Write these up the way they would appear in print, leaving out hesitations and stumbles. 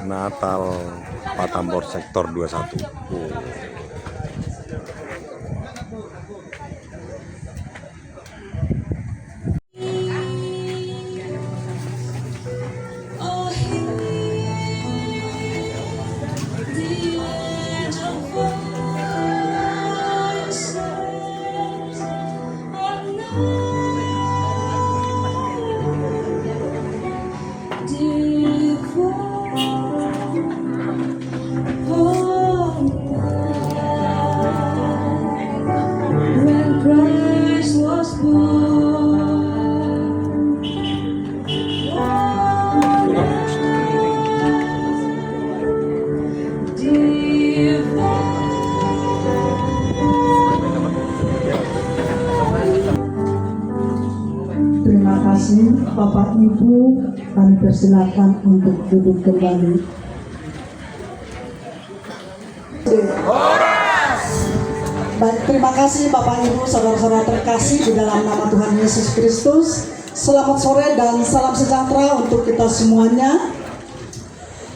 Natal Patambor Sektor 21. Terima kasih Bapak Ibu, kami persilakan untuk duduk kembali. Baik, terima kasih Bapak Ibu, saudara-saudara terkasih di dalam nama Tuhan Yesus Kristus. Selamat sore dan salam sejahtera untuk kita semuanya.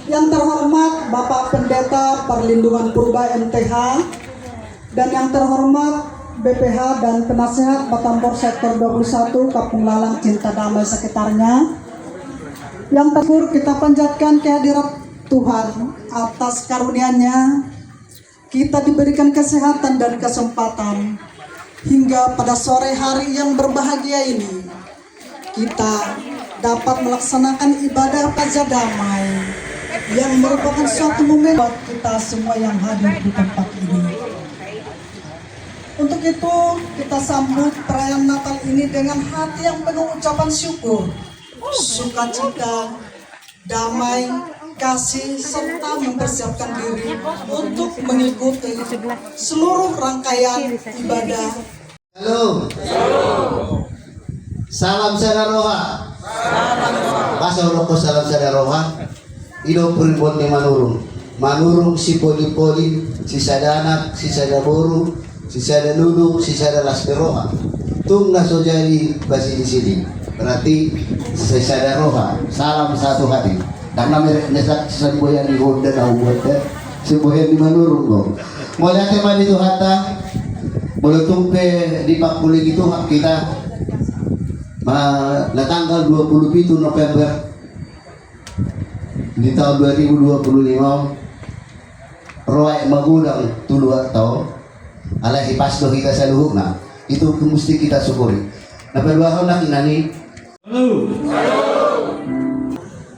Yang terhormat Bapak Pendeta Perlindungan Purba MTH dan yang terhormat BPH dan Penasehat Patambor Sektor 21 Kampung Lalang Cinta Damai sekitarnya. Yang tersyukur kita panjatkan kehadirat Tuhan atas karunia-Nya. Kita diberikan kesehatan dan kesempatan hingga pada sore hari yang berbahagia ini kita dapat melaksanakan ibadah Paza Damai yang merupakan suatu momen buat kita semua yang hadir di tempat ini. Untuk itu kita sambut perayaan Natal ini dengan hati yang penuh ucapan syukur, sukacita, damai, kasih, serta mempersiapkan diri untuk mengikuti seluruh rangkaian ibadah. Halo. Salam sadaroha. Pasal salam sadaroha. Ido puribon ni manurung si poli-poli, si sadanak, si sadaboru, si sadalulu, si sadalasderoha. Tung naso jadi basi di sini. Berarti si sadaroha. Salam satu hati. Karena nesak semboyan di Honda na buat semboyan di manurung ko. Mulai teman itu hata meletung pe di Pakpuli itu hak kita na tanggal 27 November di tahun 2025 roy magudang tulu atau ala ipasdo kita sa luhuk na itu mesti kita syukuri. Napaluahan na kinani. Halo.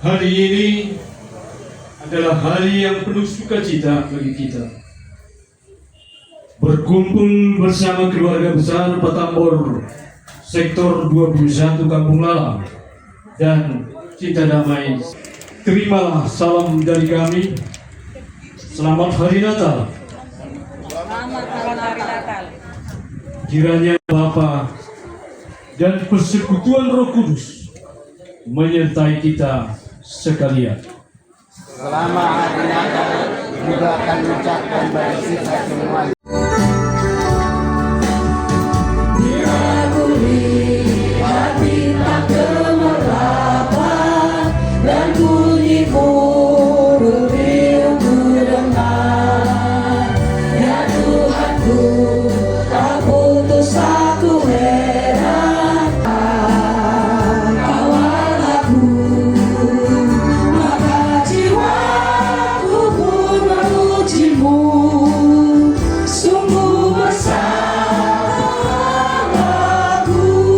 Hari ini adalah hari yang penuh sukacita bagi kita. Berkumpul bersama keluarga besar Patambor Sektor 21 Kampung Lalang dan Cinta Damai. Terimalah salam dari kami. Selamat Hari Natal. Selamat Hari Natal. Kiranya Bapa dan persekutuan Roh Kudus menyertai kita sekalian. Selamat Hari Natal juga akan ucapkan bagi kita semua.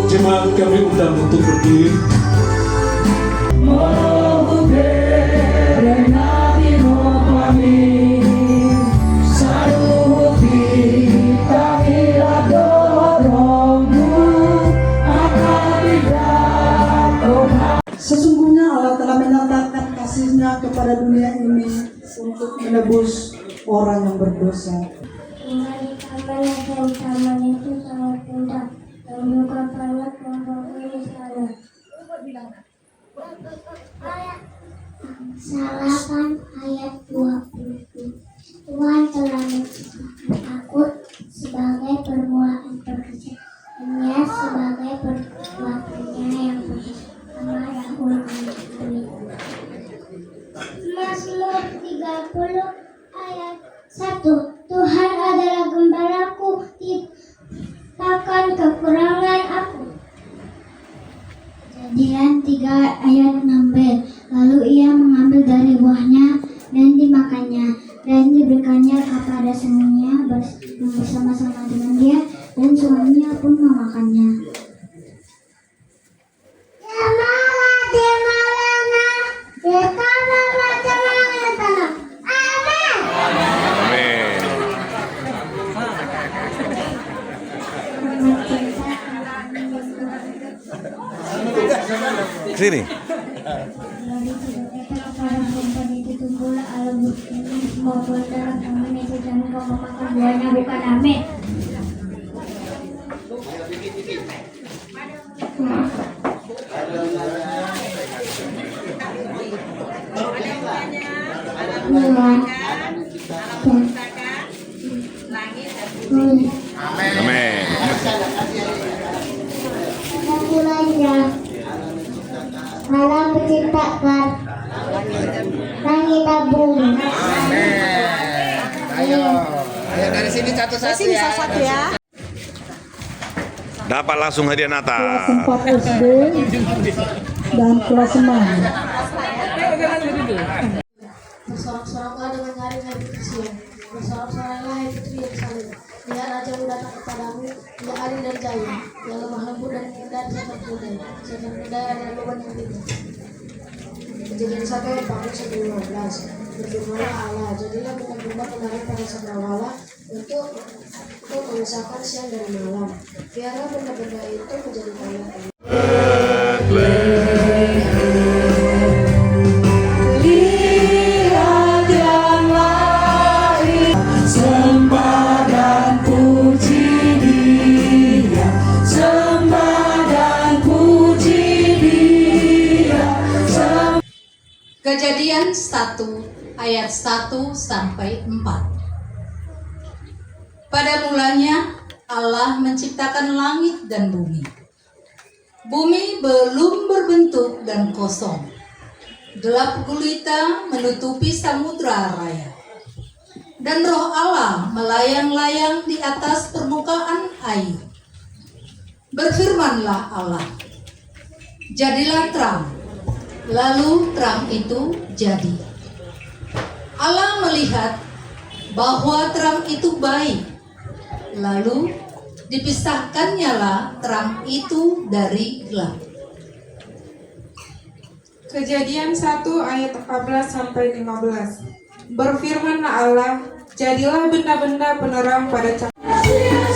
Jemaat kami undang untuk berdiri. Sesungguhnya Allah telah menyatakan kasih-Nya kepada dunia ini untuk menebus orang yang berdosa. Hari taman itu sangat indah dan juga banyak membangun sana. Salapan ayat 20. Tuhan telah menciptakan aku sebagai permulaan pekerjaannya, sebagai perbuatannya yang pertama dahulu. Mazmur 30 ayat 1. Tuhan adalah gembalaku, takkan kekurangan aku. Kejadian 3 ayat 6b. Lalu ia mengambil dari buahnya dan dimakannya, dan diberikannya kepada suaminya yang bersama-sama dengan dia, dan suaminya pun memakannya. Amin. Sini. Kepada perempuan itu tumbuhlah Allah berfirman, semua buah dalam taman itu jangan kau memakan buahnya, bukan. Amin. Amin. Mulanya Allah menciptakan langit dan bumi. Ayo dari sini satu-satu ya. Dapat langsung hadiah Kelas Natal. 4 SD dan kelas 6. Bersorak-soraklah dengan nyaring-nyaring kecil. Bersorak-soraklah hai putri Yerusalem. Lihat rajamu datang kepadamu, dia adil dan jaya, dia lemah lembut dan indah seperti keledai adalah beban yang ringan. Kejadian 1 ayat 14-15. Berfirmanlah Allah, jadilah benda-benda menarik pada cakrawala untuk memisahkan siang dan malam. Biarlah benda-benda itu menjadi tanda. Kejadian 1 ayat 1 sampai 4. Pada mulanya Allah menciptakan langit dan bumi. Bumi belum berbentuk dan kosong. Gelap gulita menutupi samudra raya. Dan roh Allah melayang-layang di atas permukaan air. Berfirmanlah Allah, jadilah terang. Lalu terang itu jadi. Allah melihat bahwa terang itu baik. Lalu dipisahkannyalah terang itu dari gelap. Kejadian 1 ayat 14 sampai 15. Berfirmanlah Allah, jadilah benda-benda penerang pada cahaya.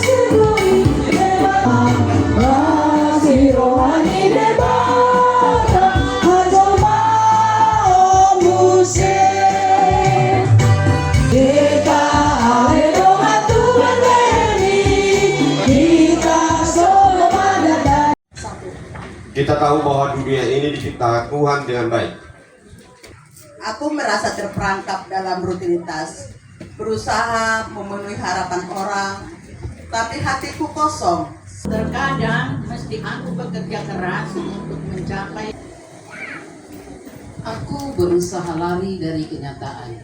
Kita tahu bahwa dunia ini diciptakan Tuhan dengan baik. Aku merasa terperangkap dalam rutinitas, berusaha memenuhi harapan orang, tapi hatiku kosong. Terkadang mesti aku bekerja keras untuk mencapai. Aku berusaha lari dari kenyataan,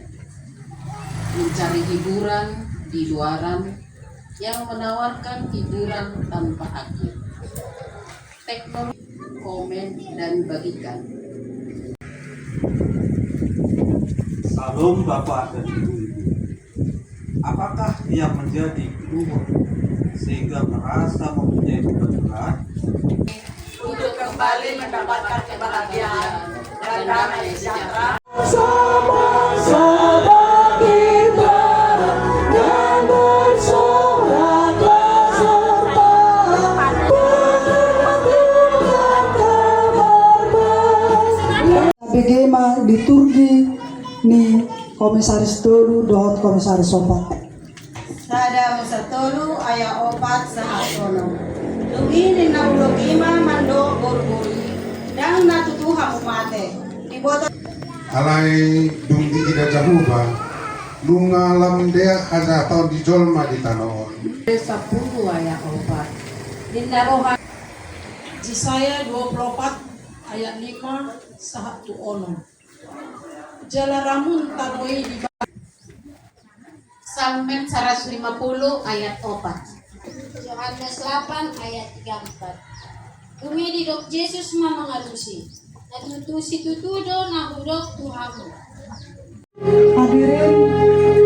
mencari hiburan di luaran yang menawarkan hiburan tanpa akhir. Teknologi, komen, dan bagikan. Salam Bapak dan Ibu-Ibu. Apakah yang menjadi luhur sehingga merasa mempunyai beban berat Untuk kembali mendapatkan kebahagiaan dan damai sejahtera. Sama-sama kita dan bersoraklah serta bermegahkan kabar baik. Bagaimana liturgi ni Komisaris Tolu dot Komisaris Sobat. Sada musatolu aya opat sahasono. Lugini na ulogima mando gurguri. Dang natutuha umate. Iboto alai dungdi tidak jahuba lunga lamdea ada tahun di jolma di tanon 10 ayat 4. Dinarohan Yesaya 24 ayat 5 sahatu ono. Jalaramun tanoi di Salmen 150 ayat 4. Yohanes 8 ayat 34. Dumidi dok Yesus mamangalusi. Natutusi tutudo nahudok Tuhanmu. Hadirin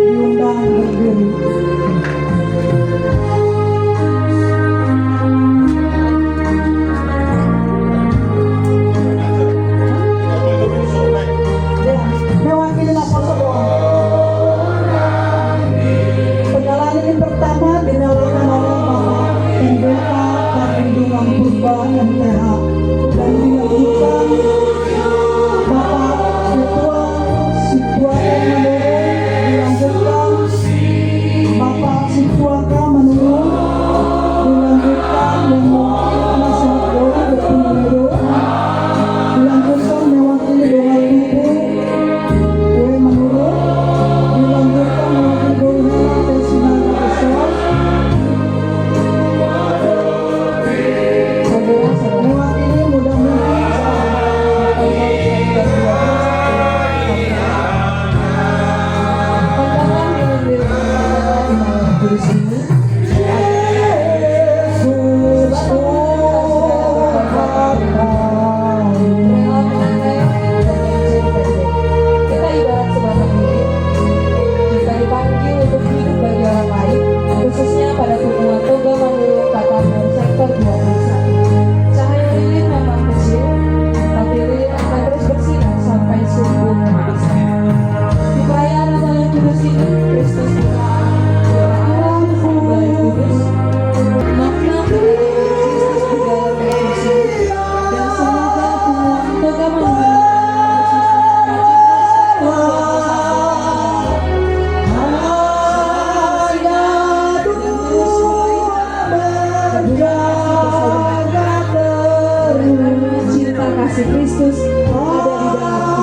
diundang berdiri. Mewakili laporan doa. Penyalahan ini pertama dinyalakan oleh Bapak Pendeta Perlindungan Purba MTH dan dilanjutkan Bapak Ketua Sitwa dilanjutkan Bapak Sitwa menurun dilanjutkan yang mewakili penasihat doa berpengaruh dilanjutkan mewakili doa tubuh menurut dilanjutkan mewakili doa Desina besar saudara mewakili di sini. Kita ibarat sebatang lilin, kita dipanggil untuk hidup bagi orang lain, khususnya pada hubungan Toga Manurung Patamor sektor 21. Cahaya lilin memang kecil, tapi lilin akan terus bersinar sampai sumber habis. Di perayaan Natal yang kudus ini, Kristus berjalan kudus. Makna Kristus berjalan kudus dan semoga hubungan Toga Manurung cinta kasih Kristus ada di dalam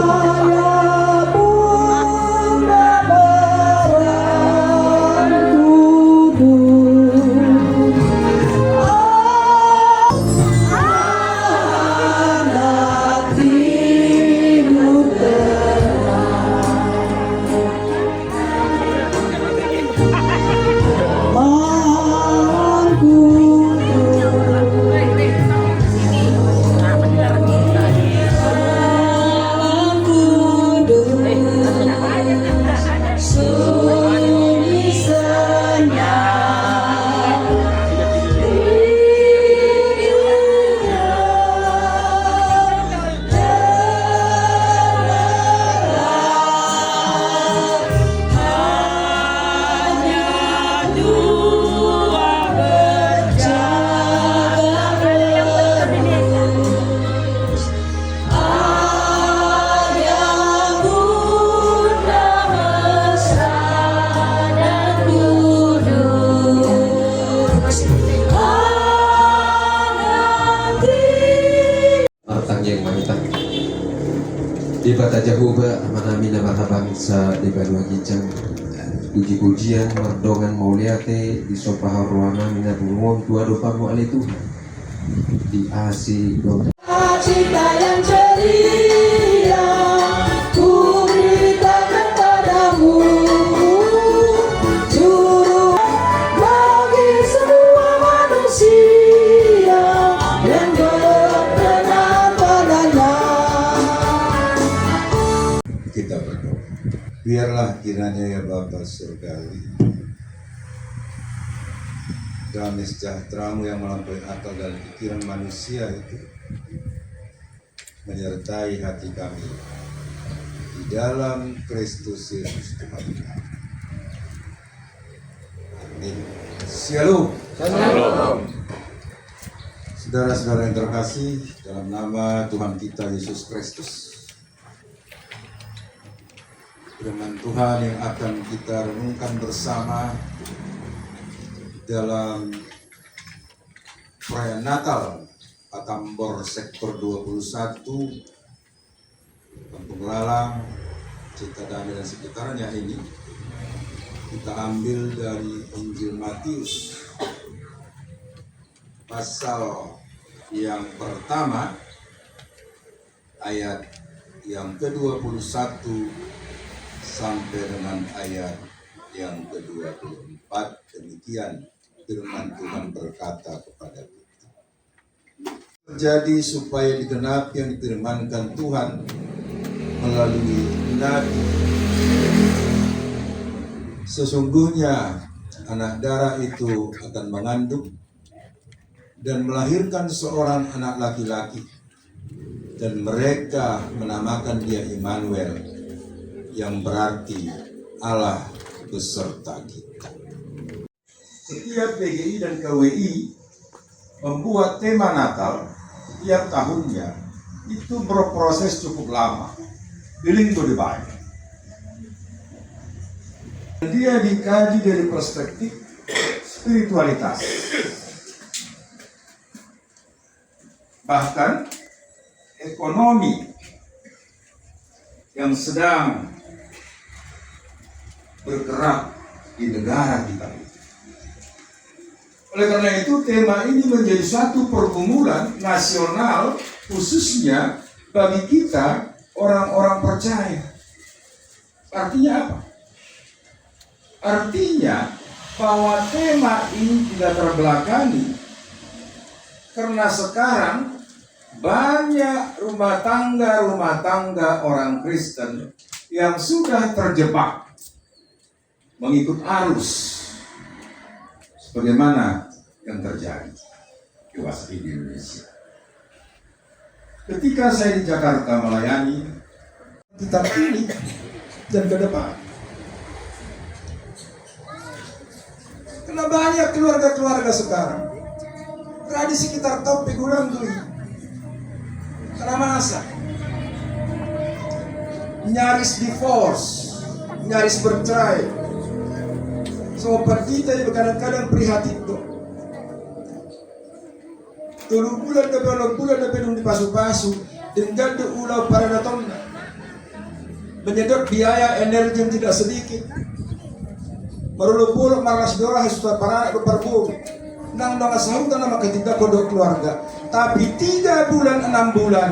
Di Bata Jahuba manami na bangsa di Banua Gijang puji-pujian mardongan mauliate di sopaha ruana mina bungon tua dopamu ali Tuhan di asi God cinta yang ceria ku berikan kepadamu juru bagi semua manusia yang berkenan padanya. Kita berdoa. Biarlah kiranya ya Bapa Surgawi, damai sejahtera-Mu yang melampaui akal dan pikiran manusia itu menyertai hati kami di dalam Kristus Yesus Tuhan kami. Amin. Shalom. Shalom. Saudara-saudara yang terkasih, dalam nama Tuhan kita Yesus Kristus, firman Tuhan yang akan kita renungkan bersama dalam perayaan Natal Patamor sektor 21 Kampung Lalang, Cikadane dan sekitarnya ini kita ambil dari Injil Matius pasal yang pertama ayat yang ke-21 sampai dengan ayat yang ke-24. Demikian firman Tuhan berkata kepada kita. Terjadi supaya digenapi yang difirmankan Tuhan melalui Nabi. Sesungguhnya anak darah itu akan mengandung dan melahirkan seorang anak laki-laki, dan mereka menamakan dia Immanuel, yang berarti Allah beserta kita. Setiap PGI dan KWI membuat tema Natal tiap tahunnya, itu berproses cukup lama. Linggo di Bible. Dia dikaji dari perspektif spiritualitas. Bahkan ekonomi yang sedang bergerak di negara kita. Oleh karena itu tema ini menjadi suatu pergumulan nasional, khususnya bagi kita orang-orang percaya. Artinya apa? Artinya bahwa tema ini tidak terbelakangi karena sekarang banyak rumah tangga orang Kristen yang sudah terjebak mengikut arus sebagaimana yang terjadi di Indonesia. Ketika saya di Jakarta melayani, kita ini dan ke depan. Karena banyak keluarga-keluarga sekarang berada di sekitar topik ulang tuli. Karena masa nyaris divorce, nyaris bercerai. Sobat kita yang kadang-kadang prihatin tuh. 3 bulan ke 2 bulan lebih dipasu-pasu dengan ulau para datang menyedot biaya energi yang tidak sedikit. Marulupul maras dora sudah para perbu nang sahut nama ketiga kodok keluarga. Tapi 3 bulan 6 bulan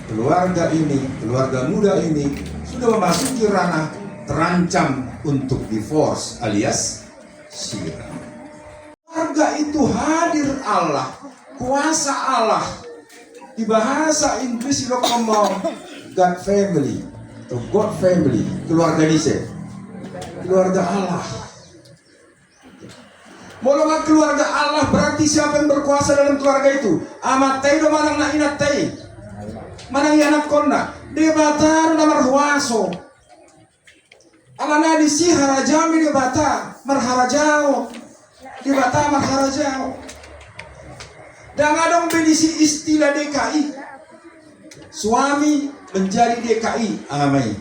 keluarga muda ini sudah memasuki ranah terancam untuk divorce alias sirah. Keluarga itu hadir Allah, kuasa Allah. Di bahasa Inggris itu ngomong God family atau God family, keluarga Nise, keluarga Allah. Molongan keluarga Allah berarti siapa yang berkuasa dalam keluarga itu? Amatei do manang na inatei, manang yanap konna, debatar na marhuaso. Alana di si harajami debata marharajao, debata marharajao. Dan adong benisi istilah DKI, suami menjadi DKI, amai.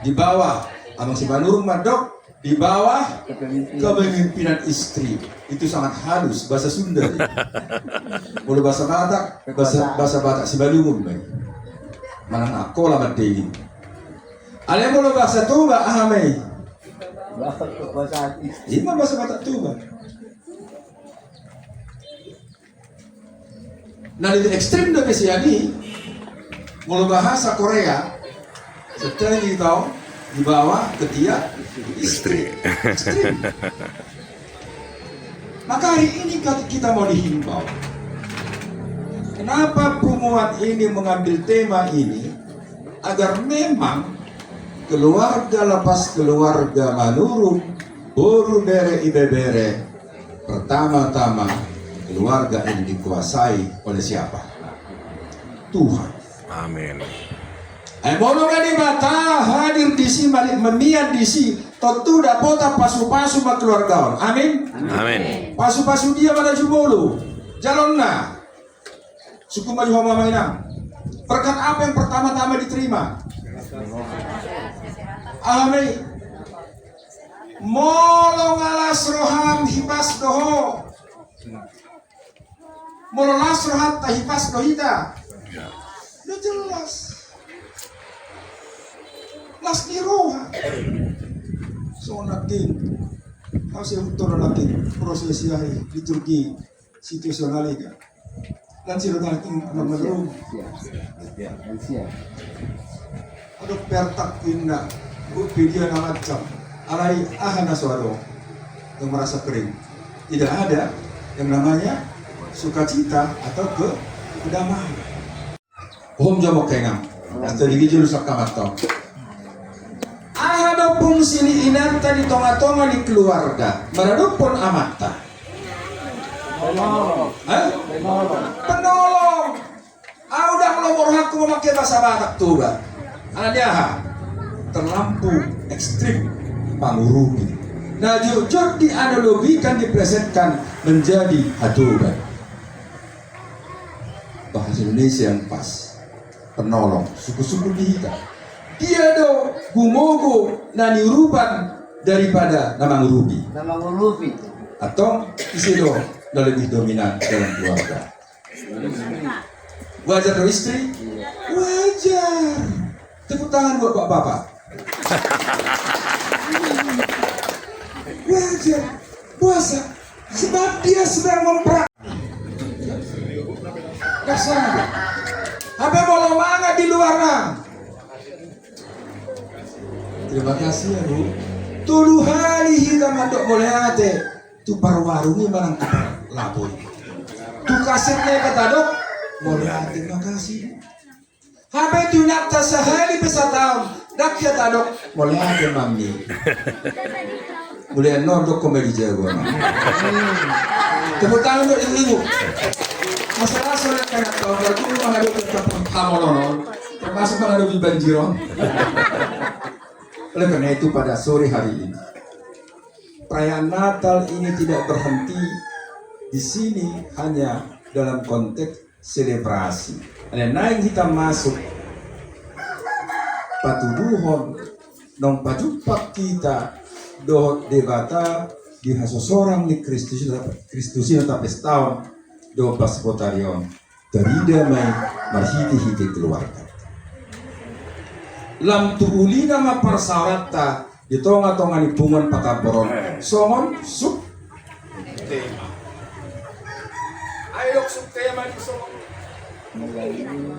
Di bawah, abang si Banurung Madok, di bawah kepemimpinan istri. Itu sangat halus bahasa Sunda. Boleh bahasa Batak, bahasa Batak si Balungun, manang aku lah madeli. Alem boleh bahasa Tuba, amai. Lima bahasa Batak Tuba. Nah di ekstrim dari siadi, mulai bahasa Korea, setelah tahu di bawah ketiak istri. Ekstrim. Maka hari ini kita mau dihimbau. Kenapa pemuat ini mengambil tema ini? Agar memang keluarga lepas keluarga manurung, boru bere ibebere, pertama-tama keluarga ini dikuasai oleh siapa? Tuhan. Amin. Bolongan di mata hadir di sini, balik memiat di sini. Tentu dapota pasu-pasu mak keluarga. Amin. Amin. Pasu-pasu dia pada jubolu. Jalonna. Suku maju hama mainang. Berkat apa yang pertama-tama diterima? Amin. Molong alas roham hipas doho. Mololas rohat tahipas dohita. Udah jelas. Las di roha. So natin. Kasi utol natin prosesi ay liturgi situasional ka. dan silakan menurun. Aduh pertak indah, video macam alai ahana suaro yang merasa kering. Tidak ada yang namanya sukacita atau kedamaian. Hom jomok kengam, atau digijul sakamatong. Ahada pun sili inan tadi tonga-tonga di keluarga, meradupun amata. Penolong. Udah ngelomor aku memakai bahasa Batak tuh, Bang. Ada terlampu ekstrim pangurungi. Nah, jujur dianalogikan, dipresentkan menjadi aturan. Bahasa Indonesia yang pas. Penolong, suku-suku kita. Dia do gumogo nani uruban daripada nama ngurubi. Nama ngurubi. Atau isi do lebih dominan dalam keluarga. Wajar do istri? Wajar. Tepuk tangan buat bapak-bapak. Wajar. Puasa. Sebab dia sedang dasar. Apa mau manga di luar? Terima kasih ya Bu. Tulu hari kita mandok boleh ate. Tu parwarungi barang lapor. Tu kasirnya kata dok. Boleh ate, terima kasih. Apa itu nyata sehari bisa tahun. Dak kata dok. Boleh ate mami. Boleh nordok komedi jago. Tepuk tangan untuk ibu. Masalah sore kena tahu berarti menghadapi hamolonon, termasuk menghadapi banjiron. Oleh karena itu pada sore hari ini, perayaan Natal ini tidak berhenti di sini hanya dalam konteks selebrasi. Ada naik kita masuk patuduhon, nong pajupak kita dohot debata di hasosorang di Kristus tapi setahun. Do paspotarion terida mai marhiti-hiti keluarga. Lam tuuli nama persarata di tonga-tonga ni pungon pakaboron. Songon sub tema. Ayo sub tema di songon.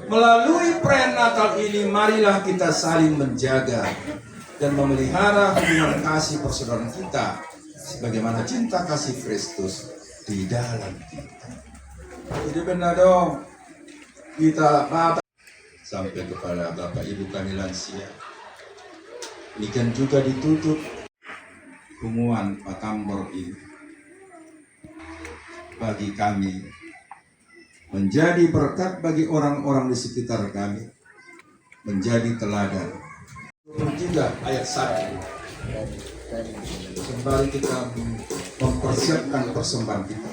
Melalui perayaan Natal ini marilah kita saling menjaga dan memelihara hubungan kasih persaudaraan kita sebagaimana cinta kasih Kristus di dalam kita. Jadi benar dong kita sampai kepada Bapak Ibu kami lansia. Ini kan juga ditutup hubungan Patambor ini bagi kami menjadi berkat bagi orang-orang di sekitar kami, menjadi teladan. 23 ayat 1. Sembari kita mempersiapkan persembahan kita.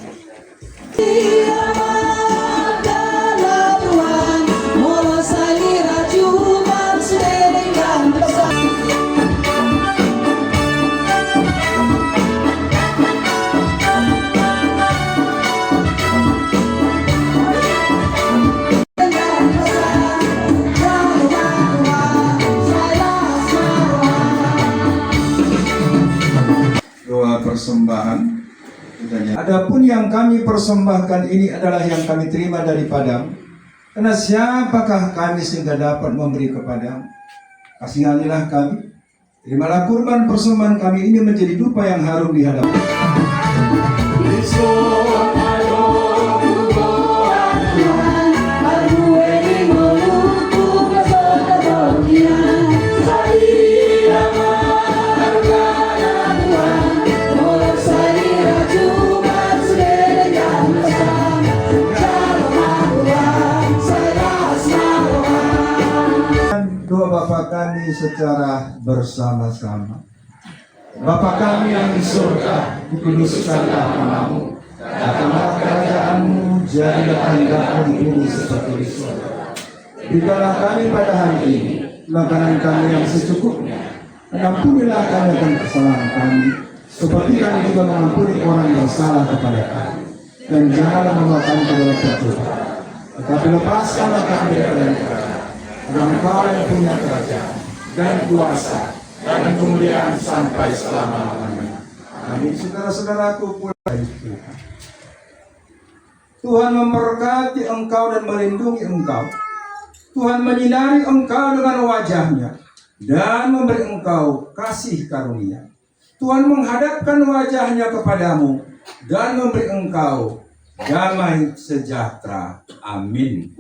Doa persembahan. Adapun yang kami persembahkan ini adalah yang kami terima daripadamu. Karena siapakah kami sehingga dapat memberi kepadamu? Kasihanilah kami. Terimalah kurban persembahan kami ini menjadi dupa yang harum di hadapan. Doa Bapa kami secara bersama-sama. Bapa kami yang di surga, dikuduskanlah namamu. Datanglah kerajaanmu, jadilah kehendakmu di bumi seperti di surga. Berikanlah kami pada hari ini makanan kami yang secukupnya. Ampunilah kami akan kesalahan kami, seperti kami juga mengampuni orang yang salah kepada kami. Dan janganlah membawa kami ke dalam percobaan, tetapi lepaskanlah kami dari yang Engkau yang punya kerajaan dan kuasa dan kemuliaan sampai selama-lamanya. Amin. Saudara-saudaraku, pulang Tuhan. Tuhan memberkati engkau dan melindungi engkau. Tuhan menyinari engkau dengan wajah-Nya dan memberi engkau kasih karunia. Tuhan menghadapkan wajah-Nya kepadamu dan memberi engkau damai sejahtera. Amin.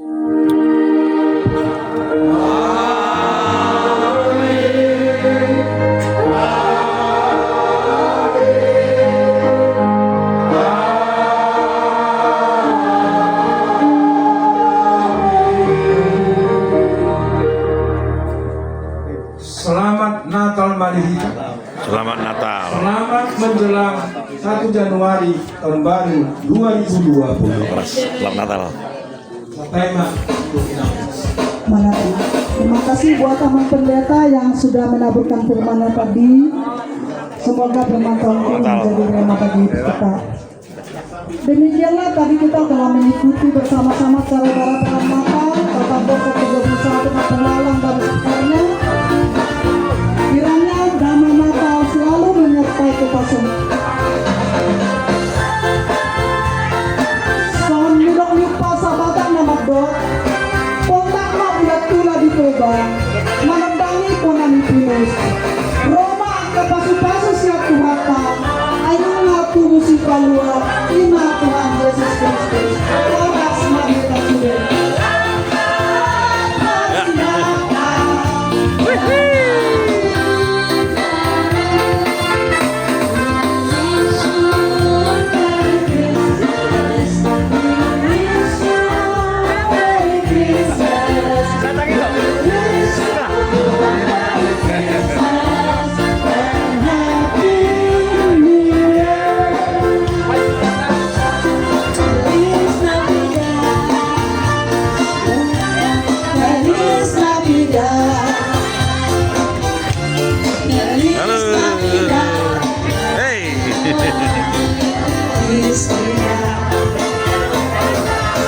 Selamat Natal Mari Kita. Selamat Natal. Selamat menjelang 1 Januari tahun baru 2020. Selamat Natal. Tema Mengerti. Terima kasih buat Taman Pendeta yang sudah menaburkan firman-Nya tadi. Semoga firman Tuhan itu menjadi rema bagi kita. Demikianlah tadi kita telah mengikuti bersama-sama cara perayaan Natal, Bapak Bapak 21 pengalaman dan sekitarnya. Kiranya damai Natal selalu menyertai kita semua. Sambil lupa sahabatan nama dok, pontaklah bulat tula di toba, menendangi ponani pinus. Roma ke pasu-pasu siap tuhata, ayunlah tubuh si palua, ina Tuhan Yesus Kristus. Tuhan semua kita sudah.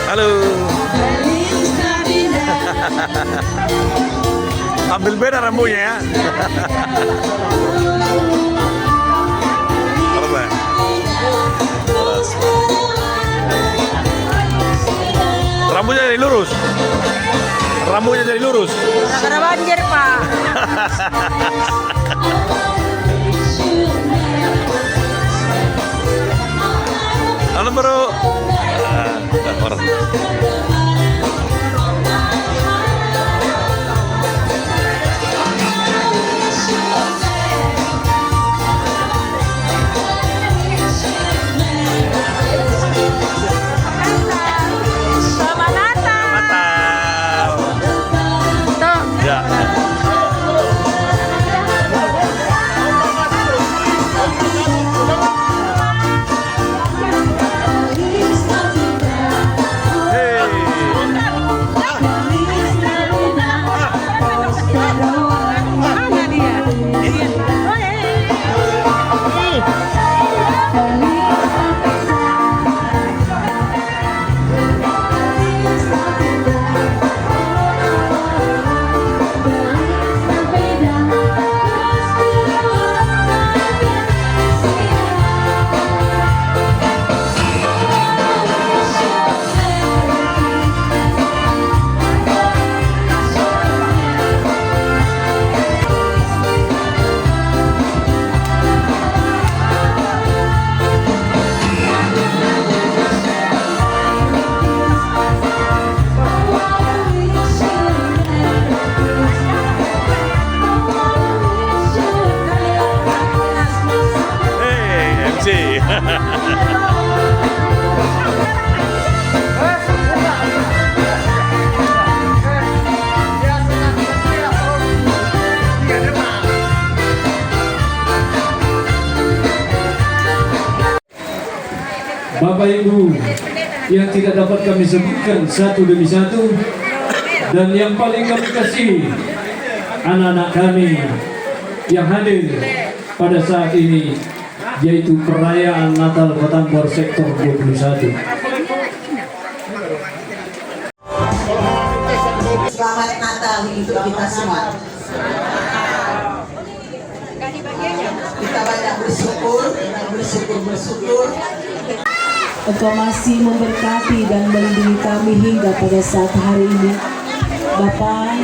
Halo. Ambil beda rambutnya ya. Apa? Rambutnya jadi lurus. Rambutnya jadi lurus. Karena banjir, Pak. Halo bro. Orang. Selamat Natal. Natal. Tuh. Ya. Bapak Ibu yang tidak dapat kami sebutkan satu demi satu, dan yang paling kami kasih, anak-anak kami yang hadir pada saat ini, yaitu perayaan Natal Batambor Sektor 21. Selamat Natal untuk kita semua. Kita banyak bersyukur. Engkau masih memberkati dan melindungi kami hingga pada saat hari ini. Bapa,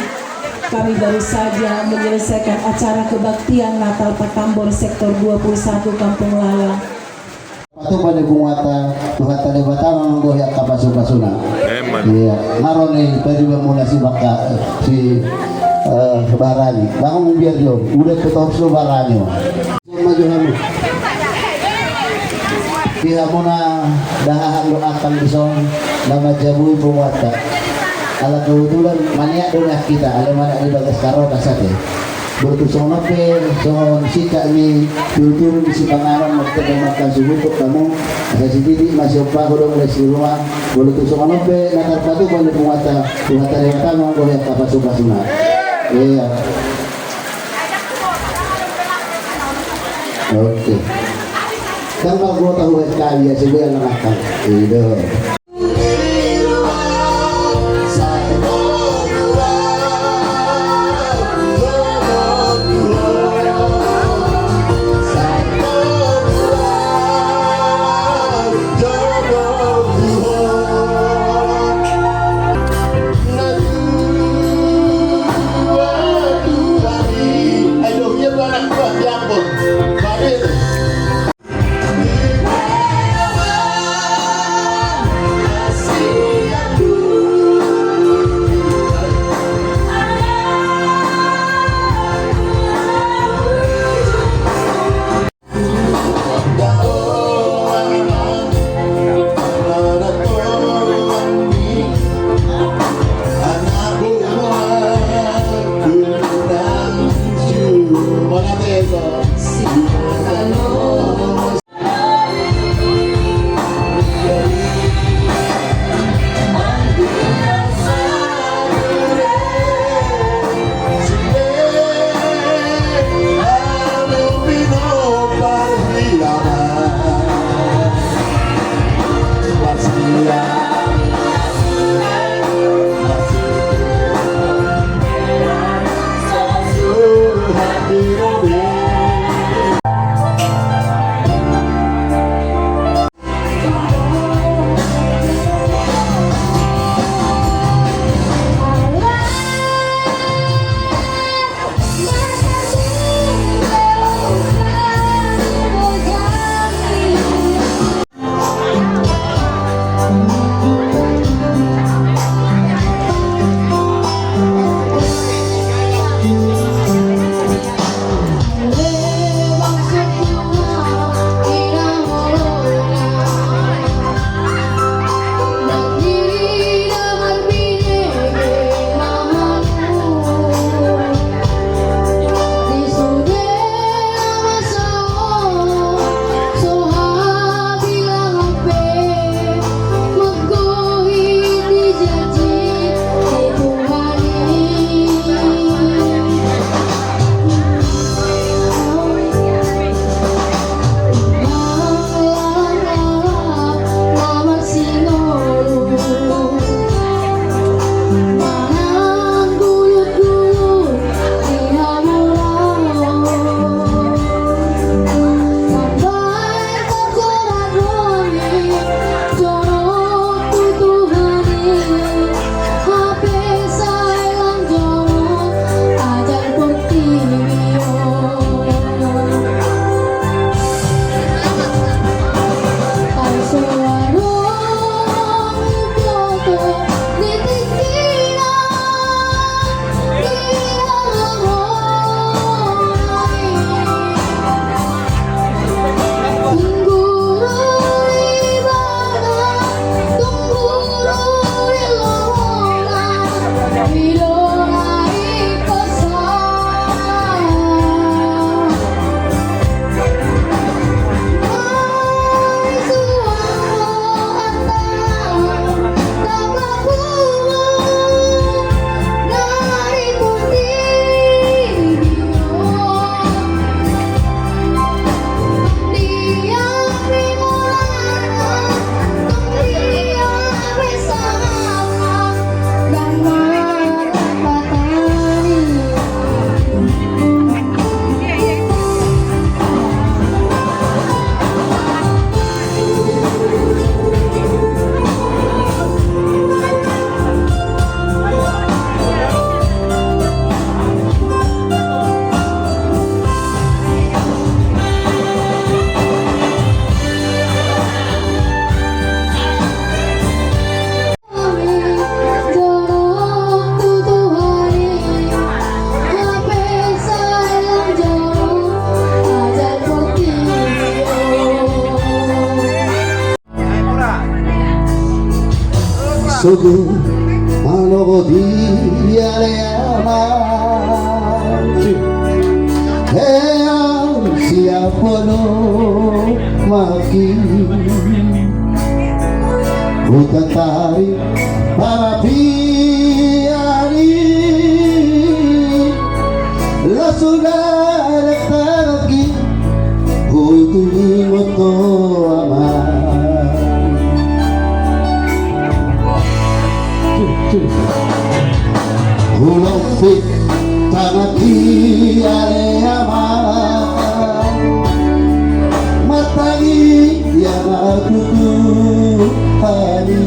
kami baru saja menyelesaikan acara kebaktian Natal Patambor Sektor 21 Kampung Lala. Patu pada bungata Tuhan tadi batang menggoyak kapasuna. Iya, marone tadi bangun si baka si barani. Bangun biar jo, udah ketor so baranyo. Maju kamu. Dia muna dahahan lo akan bison nama jabu bungata. Ala kebetulan maniak dunia kita, ala mana di bagas karo kasate. Bertusong nape, sohon sika ni turun si pangaran makan subuh kamu. Asa si Didi masih opa ko dong si rumah. Bertusong nape, nakar patu boleh pungata lewat tangan boleh kapas sunat. Iya. Oke. Kan kalau gua tahu kali ya sebenarnya nakal. Itu. Sugu Mano dia leaman siapa no makin Bukan tarik para piari La sudah datang lagi Hutuni moto aman Hulofik tanah ale aman Matangi yang aku tuhani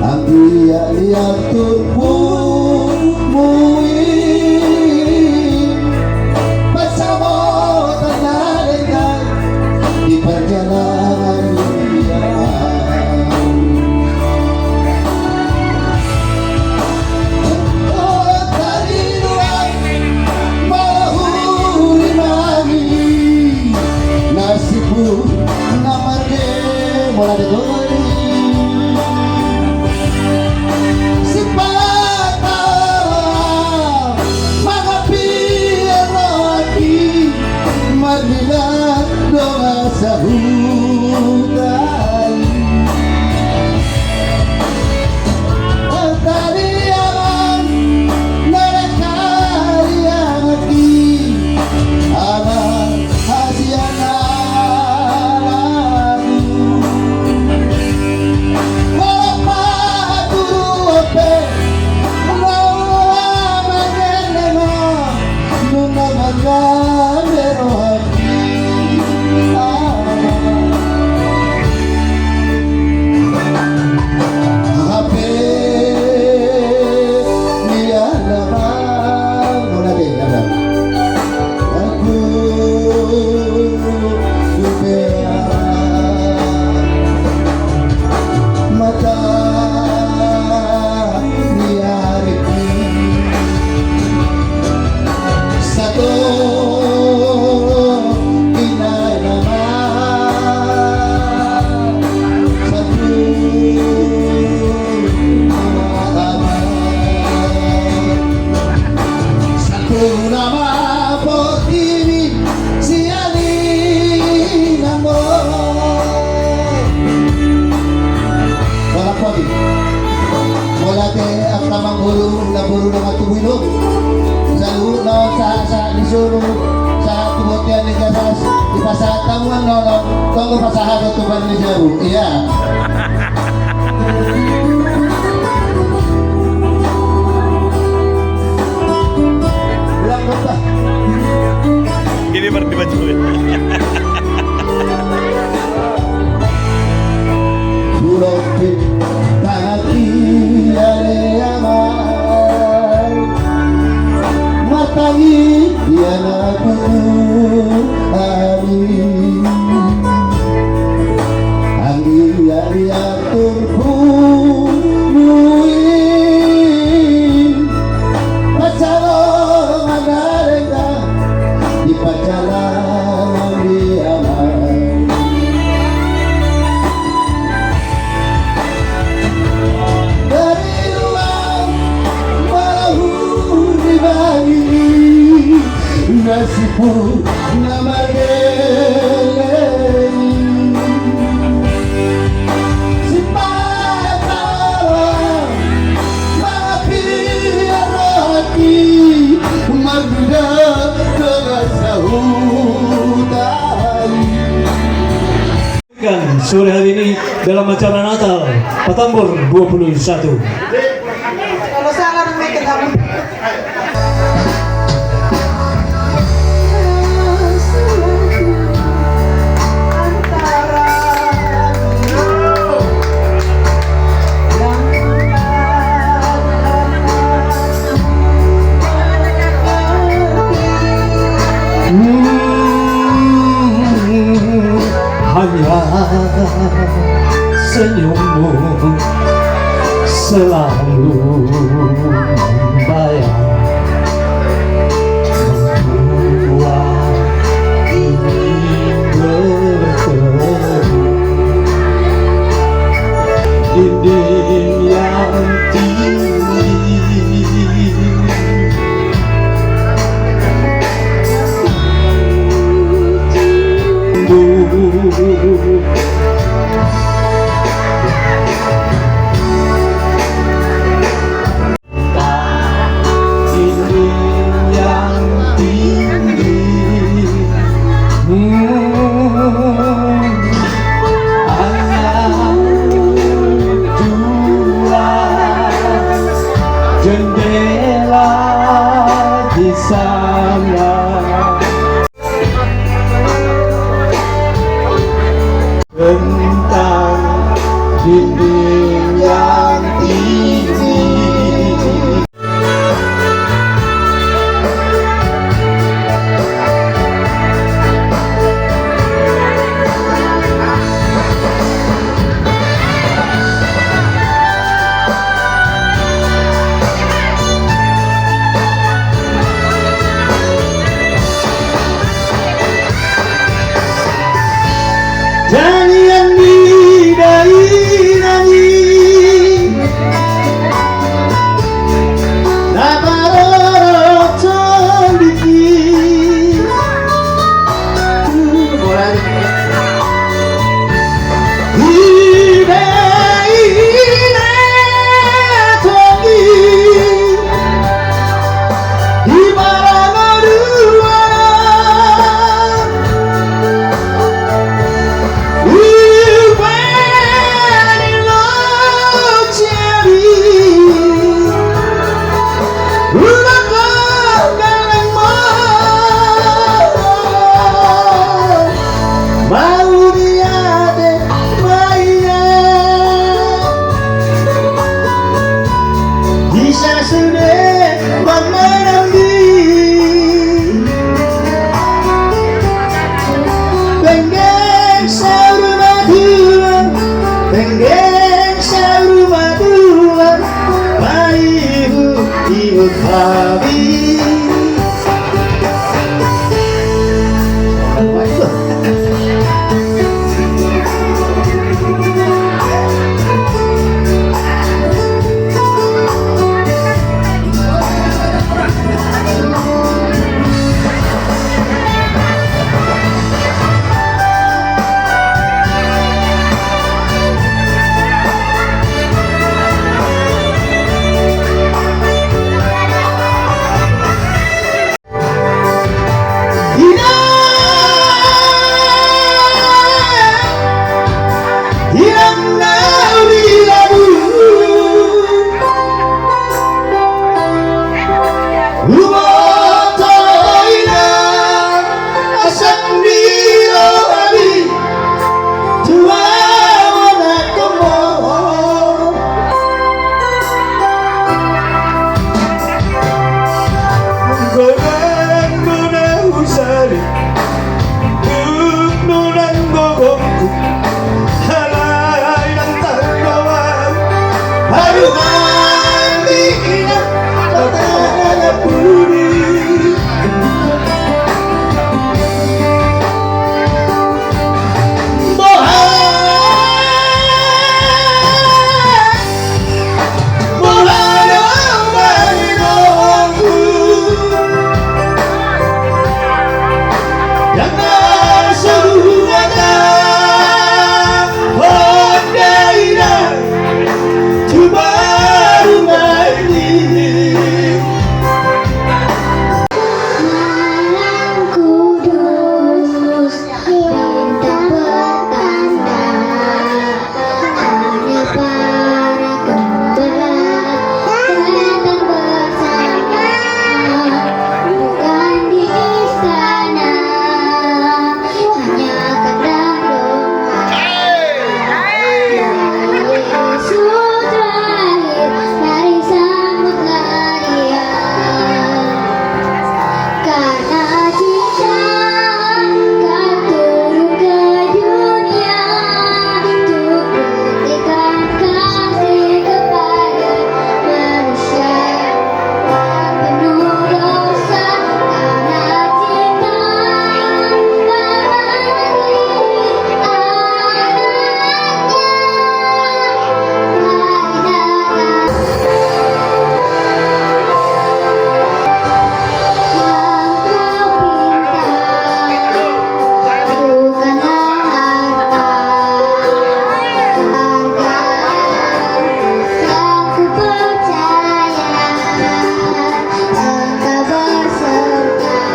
Anggia lihat turpun muin Bersama tanah dengan di perjalanan dunia Nasibku namanya mulai doi si patah mengapi lagi marilah doa sahutan tadi yang mereka yang lagi anak hasiana laburo ng atubilo sa ulo sa lisuro sa tubotyan ni Gasas ipasatamuan no tunggu pasahado tuban ni Jaru iya ulang kota ini baru dibaca Pulau Kaki Matangi yang aku hari Anggi yang terbunuhin Pacarong ada rengga di pacaran di aman dari luar malahu dibagi nasibku nama geleng si patah maafin hati manusia dengan sahutan sore hari ini dalam acara Natal Patambor 21. Kalau salah mereka kamu. Hanya senyummu selalu membayang membuat ini bertemu jendela di sana. Tentang dinding yang tinggi. Nyanyian bidai-dai Nabaroro condiki Bidai-na tongi Di Marangoruana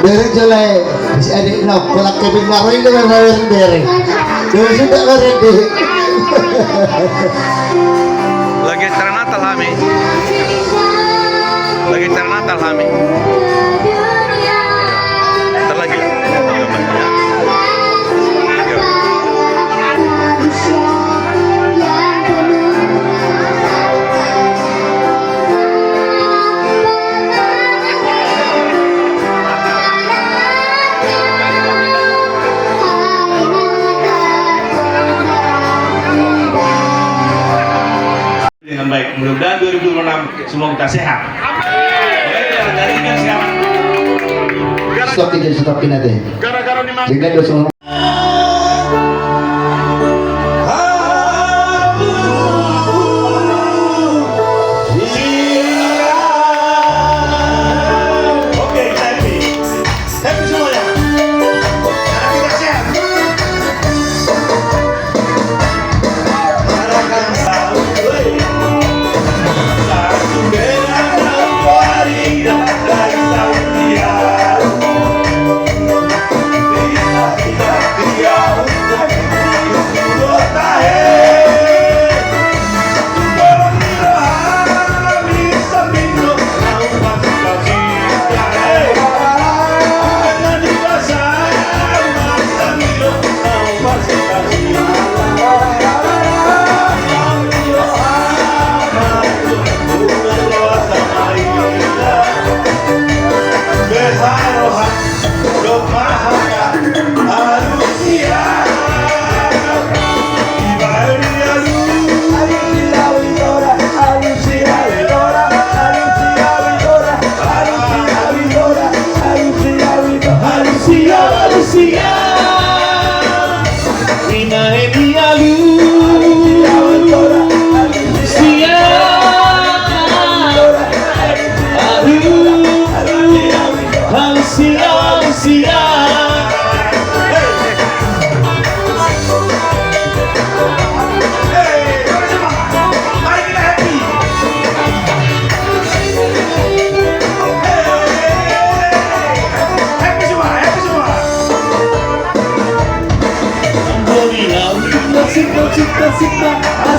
Derek jelek, si adik nak kolak keping maroi dengan maroi derek. Derek sudah maroi derek. Lagi acara Natal kami. Natal kami. Ntar lagi lah. Dengan baik, mudah-mudahan 2026 semua kita sehat. Stopin natin. Tingnan doon sa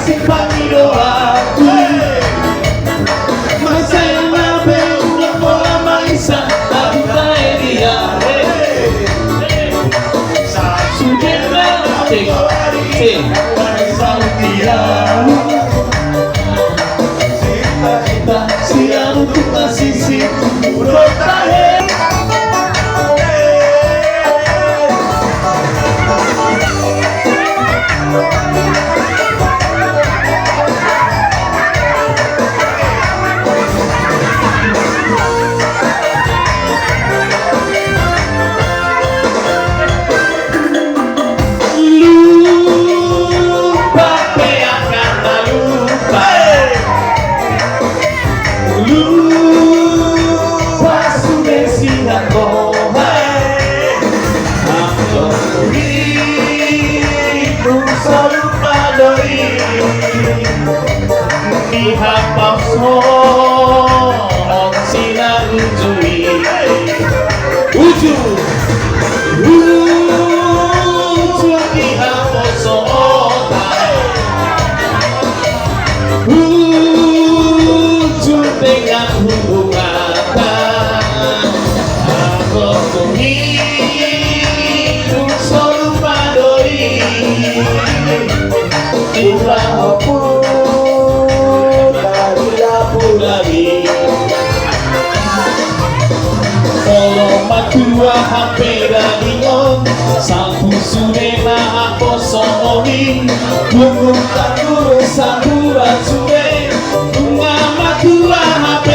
asik pagi doaku masaya nabe udah pola maisa aku tae dia sudera te sautia cinta siang untuk masisi udah tae. Dua HP radingon satu sunena aku songomi tunggu takuru saburan suwe ngama dua HP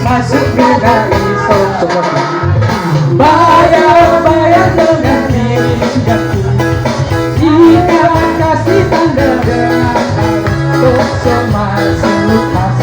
Masuk ke dari soto bayang-bayang dengan mimpi jika kasih tanda dengan untuk semua